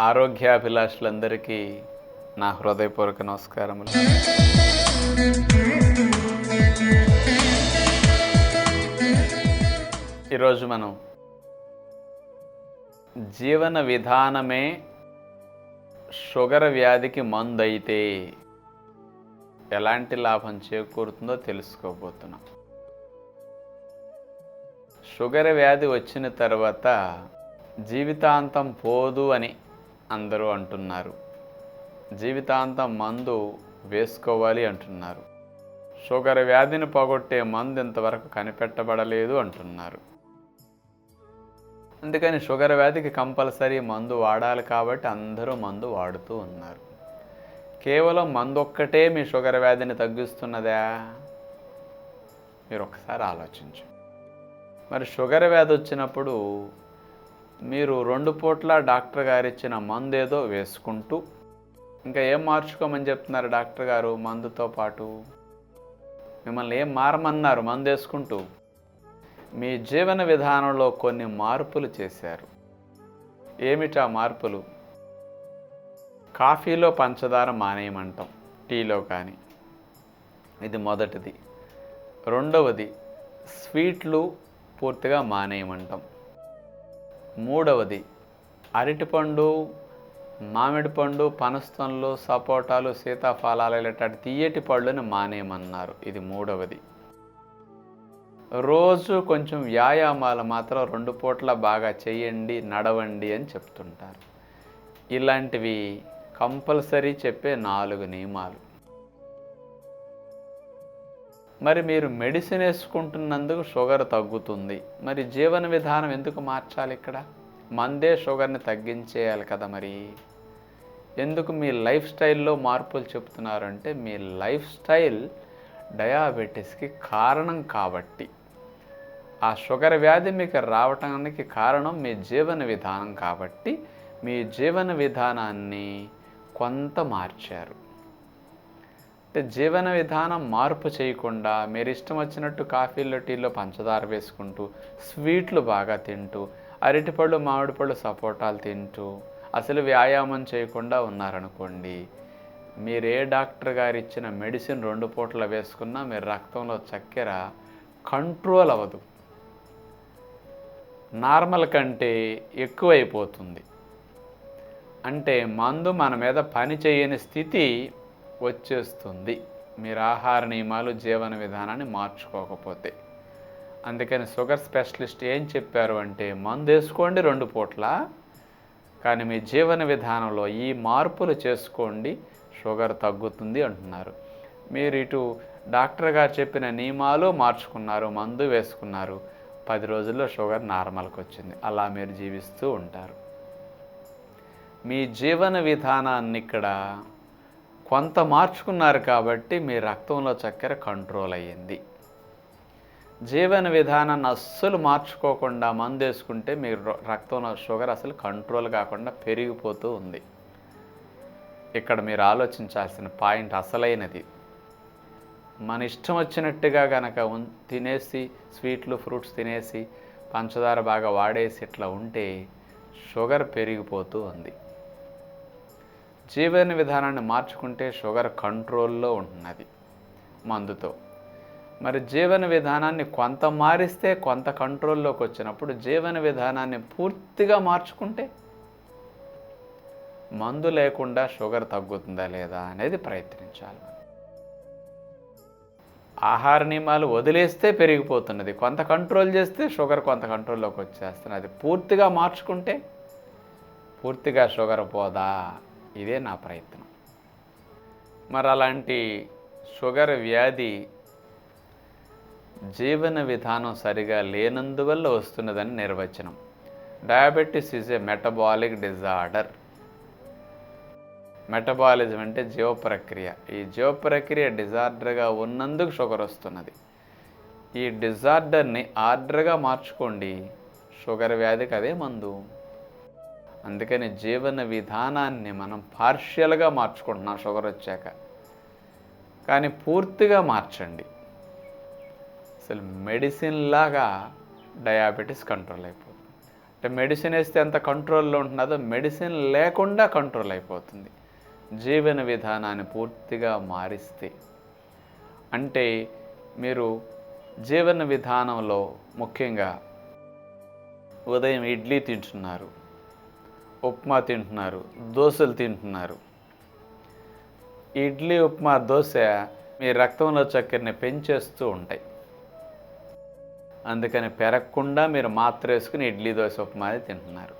ఆరోగ్యాభిలాషులందరికీ నా హృదయపూర్వక నమస్కారములు. ఈరోజు మనం జీవన విధానమే షుగర్ వ్యాధికి మందు అయితే ఎలాంటి లాభం చేకూరుతుందో తెలుసుకోబోతున్నాం. షుగర్ వ్యాధి వచ్చిన తర్వాత జీవితాంతం పోదు అని అందరూ అంటున్నారు. జీవితాంతం మందు వేసుకోవాలి అంటున్నారు. షుగర్ వ్యాధిని పోగొట్టే మందు ఇంతవరకు కనిపెట్టబడలేదు అంటున్నారు. అందుకని షుగర్ వ్యాధికి కంపల్సరీ మందు వాడాలి కాబట్టి అందరూ మందు వాడుతూ ఉన్నారు. కేవలం మందు ఒక్కటే మీ షుగర్ వ్యాధిని తగ్గిస్తున్నదా? మీరు ఒక్కసారి ఆలోచించండి. మరి షుగర్ వ్యాధి వచ్చినప్పుడు మీరు 2 పూట్ల డాక్టర్ గారు ఇచ్చిన మందు ఏదో వేసుకుంటూ ఇంకా ఏం మార్చుకోమని చెప్తున్నారు డాక్టర్ గారు? మందుతో పాటు మిమ్మల్ని ఏం మారమన్నారు? మందు వేసుకుంటూ మీ జీవన విధానంలో కొన్ని మార్పులు చేశారు. ఏమిటా మార్పులు? కాఫీలో పంచదార మానేయమంటాం, టీలో కానీ. ఇది మొదటిది. రెండవది, స్వీట్లు పూర్తిగా మానేయమంటాం. మూడవది, అరటిపండు, మామిడి పండు, పనస్తన్లు, సపోటాలు, సీతాఫలాలు ఇలాంటి తీయటి పళ్ళుని మానేయమన్నారు. ఇది మూడవది. రోజు కొంచెం వ్యాయామాలు మాత్రం 2 పూట్ల బాగా చేయండి, నడవండి అని చెప్తుంటారు. ఇలాంటివి కంపల్సరీ చెప్పే 4 నియమాలు. మరి మీరు మెడిసిన్ వేసుకుంటున్నందుకు షుగర్ తగ్గుతుంది. మరి జీవన విధానం ఎందుకు మార్చాలి? ఇక్కడ మందే షుగర్ని తగ్గించేయాలి కదా. మరి ఎందుకు మీ లైఫ్ స్టైల్లో మార్పులు చెప్తున్నారంటే మీ లైఫ్ స్టైల్ డయాబెటీస్కి కారణం కాబట్టి. ఆ షుగర్ వ్యాధి మీకు రావటానికి కారణం మీ జీవన విధానం కాబట్టి మీ జీవన విధానాన్ని కొంత మార్చారు. అంటే జీవన విధానం మార్పు చేయకుండా మీరు ఇష్టం వచ్చినట్టు కాఫీలో, టీలో పంచదార వేసుకుంటూ, స్వీట్లు బాగా తింటూ, అరటిపళ్ళు, మామిడి పళ్ళు, సపోటాలు తింటూ, అసలు వ్యాయామం చేయకుండా ఉన్నారనుకోండి, మీరు ఏ డాక్టర్ గారు ఇచ్చిన మెడిసిన్ 2 పూటలు వేసుకున్నా మీరు రక్తంలో చక్కెర కంట్రోల్ అవ్వదు. నార్మల్ కంటే ఎక్కువైపోతుంది. అంటే మందు మన మీద పని చేయని స్థితి వచ్చేస్తుంది మీరు ఆహార నియమాలు, జీవన విధానాన్ని మార్చుకోకపోతే. అందుకని షుగర్ స్పెషలిస్ట్ ఏం చెప్పారు అంటే మందు వేసుకోండి 2 పూట్ల, కానీ మీ జీవన విధానంలో ఈ మార్పులు చేసుకోండి, షుగర్ తగ్గుతుంది అంటున్నారు. మీరు ఇటు డాక్టర్ గారు చెప్పిన నియమాలు మార్చుకున్నారు, మందు వేసుకున్నారు, 10 రోజుల్లో షుగర్ నార్మల్కి వచ్చింది. అలా మీరు జీవిస్తూ ఉంటారు. మీ జీవన విధానాన్ని ఇక్కడ కొంత మార్చుకున్నారు కాబట్టి మీ రక్తంలో చక్కెర కంట్రోల్ అయ్యింది. జీవన విధానాన్ని అస్సలు మార్చుకోకుండా మందు వేసుకుంటే మీ రక్తంలో షుగర్ అసలు కంట్రోల్ కాకుండా పెరిగిపోతూ ఉంది. ఇక్కడ మీరు ఆలోచించాల్సిన పాయింట్ అసలైనది. మన ఇష్టం వచ్చినట్టుగా కనుక తినేసి, స్వీట్లు, ఫ్రూట్స్ తినేసి, పంచదార బాగా వాడేసి ఇట్లా ఉంటే షుగర్ పెరిగిపోతూ ఉంది. జీవన విధానాన్ని మార్చుకుంటే షుగర్ కంట్రోల్లో ఉంటున్నది మందుతో. మరి జీవన విధానాన్ని కొంత మారిస్తే కొంత కంట్రోల్లోకి వచ్చినప్పుడు జీవన విధానాన్ని పూర్తిగా మార్చుకుంటే మందు లేకుండా షుగర్ తగ్గుతుందా లేదా అనేది ప్రయత్నించాలి. ఆహార నియమాలు వదిలేస్తే పెరిగిపోతున్నది, కొంత కంట్రోల్ చేస్తే షుగర్ కొంత కంట్రోల్లోకి వచ్చేస్తున్నది. అది పూర్తిగా మార్చుకుంటే పూర్తిగా షుగర్ పోదా? ఇదే నా ప్రయత్నం. మరి అలాంటి షుగర్ వ్యాధి జీవన విధానం సరిగా లేనందువల్ల వస్తున్నదని నిర్వచనం. Diabetes is a metabolic disorder. Metabolism అంటే జీవ ప్రక్రియ. ఈ జీవ ప్రక్రియ డిజార్డర్గా ఉన్నందుకు షుగర్ వస్తున్నది. ఈ డిజార్డర్ని ఆర్డర్గా మార్చుకోండి, షుగర్ వ్యాధికి అదే మందు. అందుకని జీవన విధానాన్ని మనం పార్షియల్గా మార్చుకుంటున్నాం షుగర్ వచ్చాక, కానీ పూర్తిగా మార్చండి. అసలు మెడిసిన్ లాగా డయాబెటీస్ కంట్రోల్ అయిపోతుంది. అంటే మెడిసిన్ వేస్తే ఎంత కంట్రోల్లో ఉంటున్నదో మెడిసిన్ లేకుండా కంట్రోల్ అయిపోతుంది జీవన విధానాన్ని పూర్తిగా మారిస్తే. అంటే మీరు జీవన విధానంలో ముఖ్యంగా ఉదయం ఇడ్లీ తింటున్నారు, ఉప్మా తింటున్నారు, దోశలు తింటున్నారు. ఇడ్లీ, ఉప్మా, దోశ మీ రక్తంలో చక్కెరని పెంచేస్తూ ఉంటాయి. అందుకని పెరగకుండా మీరు మాత్ర వేసుకుని ఇడ్లీ, దోశ, ఉప్మా తింటున్నారు.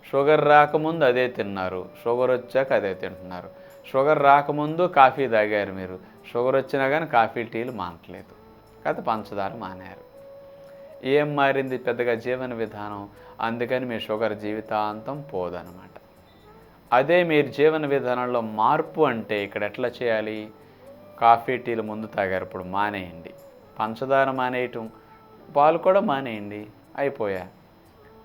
షుగర్ రాకముందు అదే తిన్నారు, షుగర్ వచ్చాక అదే తింటున్నారు. షుగర్ రాకముందు కాఫీ తాగారు మీరు, షుగర్ వచ్చినా కానీ కాఫీ, టీలు మానట్లేదు, కాకపోతే పంచదార మానారు. ఏం మారింది పెద్దగా జీవన విధానం? అందుకని మీ షుగర్ జీవితాంతం పోదనమాట. అదే మీరు జీవన విధానంలో మార్పు అంటే ఇక్కడ ఎట్లా చేయాలి? కాఫీ, టీలు ముందు తాగారు, ఇప్పుడు మానేయండి. పంచదార మానేయటం, పాలు కూడా మానేయండి, అయిపోయా.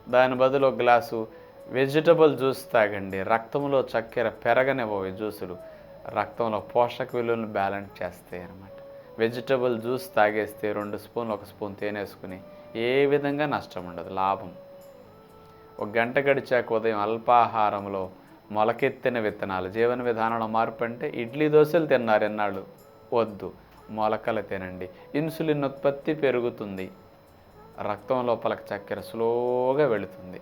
దాని బదులు ఒక గ్లాసు వెజిటబుల్ జ్యూస్ తాగండి. రక్తంలో చక్కెర పెరగనివ్వవు జ్యూసులు, రక్తంలో పోషక విలువలను బ్యాలెన్స్ చేస్తాయి అన్నమాట. వెజిటబుల్ జ్యూస్ తాగేస్తే 2 స్పూన్లు 1 స్పూన్ తేనేసుకుని ఏ విధంగా నష్టం ఉండదు, లాభం. ఒక గంట గడిచాక ఉదయం అల్పాహారంలో మొలకెత్తిన విత్తనాలు. జీవన విధానంలో మార్పు అంటే ఇడ్లీ, దోశలు తిన్నారు ఎన్నాళ్ళు, వద్దు, మొలకలు తినండి. ఇన్సులిన్ ఉత్పత్తి పెరుగుతుంది, రక్తం లోపలికి చక్కెర స్లోగా వెళుతుంది,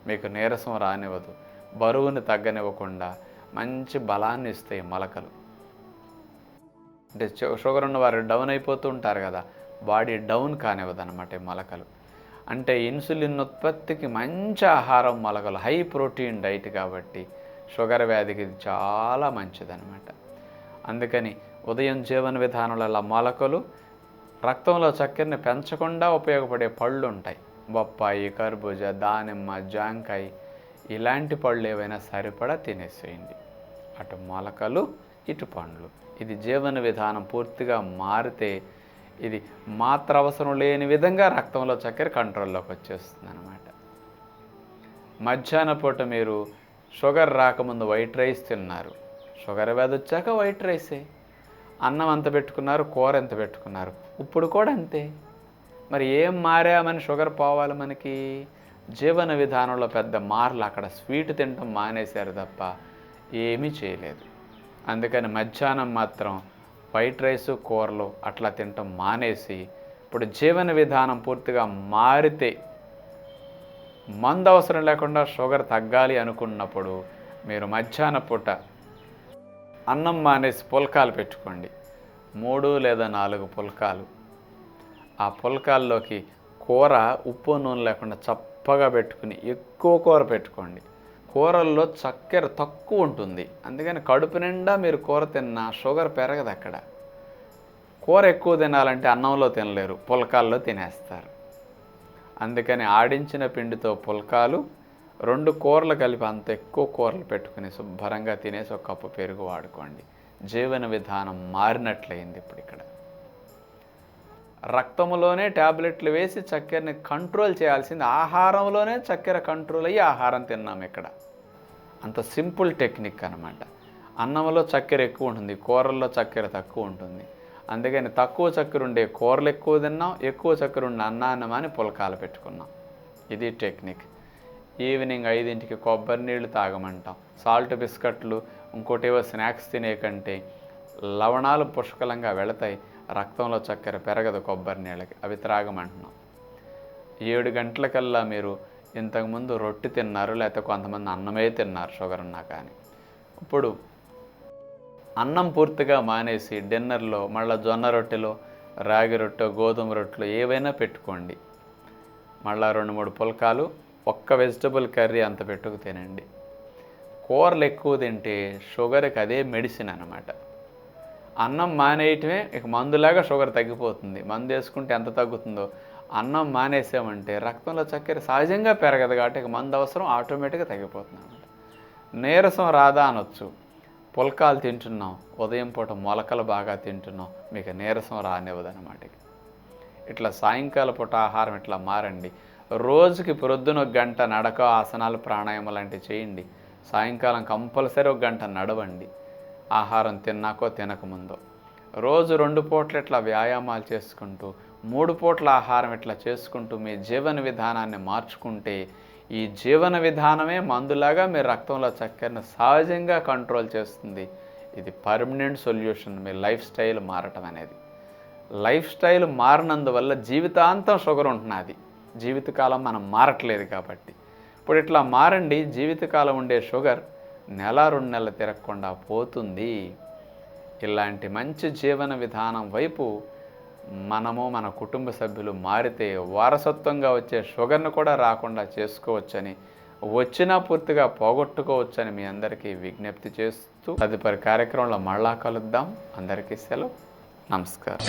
మీకు నీరసం రానివ్వదు, బరువుని తగ్గనివ్వకుండా మంచి బలాన్ని ఇస్తాయి మొలకలు. అంటే షుగర్ ఉన్న వారు డౌన్ అయిపోతూ ఉంటారు కదా, బాడీ డౌన్ కానివ్వదు అనమాట ఈ మొలకలు. అంటే ఇన్సులిన్ ఉత్పత్తికి మంచి ఆహారం మొలకలు, హై ప్రోటీన్ డైట్ కాబట్టి షుగర్ వ్యాధికి ఇది చాలా మంచిదన్నమాట. అందుకని ఉదయం జీవన విధానంలో మొలకలు, రక్తంలో చక్కెరని పెంచకుండా ఉపయోగపడే పళ్ళు ఉంటాయి. బొప్పాయి, కర్బూజా, దానిమ్మ, జాంకాయ, ఇలాంటి పళ్ళు ఏవైనా సరిపడా తినేసేయండి. అటు మొలకలు, ఇటు పండ్లు. ఇది జీవన విధానం పూర్తిగా మారితే ఇది మాత్ర అవసరం లేని విధంగా రక్తంలో చక్కెర కంట్రోల్లోకి వచ్చేస్తుంది అనమాట. మధ్యాహ్న పూట మీరు షుగర్ రాకముందు వైట్ రైస్ తిన్నారు, షుగర్ వ్యాధి వచ్చాక వైట్ రైసే. అన్నం ఎంత పెట్టుకున్నారు, కూర ఎంత పెట్టుకున్నారు, ఇప్పుడు కూడా అంతే. మరి ఏం మారామని షుగర్ పోవాలి మనకి? జీవన విధానంలో పెద్ద మార్లు. అక్కడ స్వీట్ తినటం మానేశారు తప్ప ఏమీ చేయలేదు. అందుకని మధ్యాహ్నం మాత్రం వైట్ రైసు, కూరలు అట్లా తినటం మానేసి ఇప్పుడు జీవన విధానం పూర్తిగా మారితే, మందు అవసరం లేకుండా షుగర్ తగ్గాలి అనుకున్నప్పుడు మీరు మధ్యాహ్న పూట అన్నం మానేసి పుల్కాలు పెట్టుకోండి. 3 లేదా 4 పుల్కాలు. ఆ పుల్కాల్లోకి కూర ఉప్పు నూనె లేకుండా చప్పగా పెట్టుకుని ఎక్కువ కూర పెట్టుకోండి. కూరల్లో చక్కెర తక్కువ ఉంటుంది, అందుకని కడుపు నిండా మీరు కూర తిన్నా షుగర్ పెరగదు అక్కడ. కూర ఎక్కువ తినాలంటే అన్నంలో తినలేరు, పుల్కాల్లో తినేస్తారు. అందుకని ఆడించిన పిండితో పుల్కాలు, 2 కూరలు కలిపి అంత ఎక్కువ కూరలు పెట్టుకుని శుభ్రంగా తినేసి ఒక కప్పు పెరుగు వాడుకోండి. జీవన విధానం మారినట్లయింది. ఇప్పుడు ఇక్కడ రక్తంలోనే ట్యాబ్లెట్లు వేసి చక్కెరని కంట్రోల్ చేయాల్సింది ఆహారంలోనే చక్కెర కంట్రోల్ అయ్యి ఆహారం తిన్నాం ఇక్కడ. అంత సింపుల్ టెక్నిక్ అనమాట. అన్నంలో చక్కెర ఎక్కువ ఉంటుంది, కూరల్లో చక్కెర తక్కువ ఉంటుంది. అందుకని తక్కువ చక్కెర ఉండే కూరలు ఎక్కువ తిన్నాం, ఎక్కువ చక్కెర ఉండే అన్నాన్నమని పుల్కాలు పెట్టుకున్నాం. ఇది టెక్నిక్. ఈవినింగ్ 5ంటికి కొబ్బరి నీళ్ళు తాగమంటాం. సాల్ట్ బిస్కట్లు, ఇంకోటేవో స్నాక్స్ తినే కంటే లవణాలు పుష్కలంగా వెళతాయి, రక్తంలో చక్కెర పెరగదు కొబ్బరి నీళ్ళకి, అవి త్రాగమంటున్నాం. 7 గంటలకల్లా మీరు ఇంతకుముందు రొట్టె తిన్నారు, లేకపోతే కొంతమంది అన్నమే తిన్నారు షుగర్ ఉన్నా కానీ. ఇప్పుడు అన్నం పూర్తిగా మానేసి డిన్నర్లో మళ్ళీ జొన్న రొట్టెలో, రాగి రొట్టె, గోధుమ రొట్టెలు ఏవైనా పెట్టుకోండి. మళ్ళీ 2-3 పుల్కాలు, ఒక్క వెజిటబుల్ కర్రీ అంత పెట్టుకు తినండి. కూరలు ఎక్కువ తింటే షుగర్కి అదే మెడిసిన్ అన్నమాట. అన్నం మానేయటమే ఇక మందులాగా షుగర్ తగ్గిపోతుంది. మందు వేసుకుంటే ఎంత తగ్గుతుందో, అన్నం మానేసామంటే రక్తంలో చక్కెర సహజంగా పెరగదు కాబట్టి ఇక మందు అవసరం ఆటోమేటిక్గా తగ్గిపోతుంది అన్నమాట. నీరసం రాదా అనొచ్చు, పుల్కాలు తింటున్నాం, ఉదయం పూట మొలకలు బాగా తింటున్నాం, మీకు నీరసం రానివ్వదు అన్నమాట. ఇట్లా సాయంకాల పూట ఆహారం ఇట్లా మారండి. రోజుకి ప్రొద్దున 1 గంట నడక, ఆసనాలు, ప్రాణాయామం లాంటివి చేయండి. సాయంకాలం కంపల్సరీ 1 గంట నడవండి, ఆహారం తిన్నాకో తినకముందో. రోజు 2 పూటలు ఇట్లా వ్యాయామాలు చేసుకుంటూ 3 పూట్ల ఆహారం ఇట్లా చేసుకుంటూ మీ జీవన విధానాన్ని మార్చుకుంటే ఈ జీవన విధానమే మందులాగా మీ రక్తంలో చక్కెరను సహజంగా కంట్రోల్ చేస్తుంది. ఇది పర్మనెంట్ సొల్యూషన్. మీ లైఫ్ స్టైల్ మారటం అనేది. లైఫ్ స్టైల్ మారినందువల్ల జీవితాంతం షుగర్ ఉంటున్నది. జీవితకాలం మనం మారట్లేదు కాబట్టి. ఇప్పుడు ఇట్లా మారండి, జీవితకాలం ఉండే షుగర్ నెల 2 నెలలు తిరగకుండా పోతుంది. ఇలాంటి మంచి జీవన విధానం వైపు మనము మన కుటుంబ సభ్యులు మారితే వారసత్వంగా వచ్చే షుగర్ను కూడా రాకుండా చేసుకోవచ్చని, వచ్చినా పూర్తిగా పోగొట్టుకోవచ్చని మీ అందరికీ విజ్ఞప్తి చేస్తూ తదుపరి కార్యక్రమంలో మళ్ళా కలుద్దాం. అందరికీ సెలవు. నమస్కారం.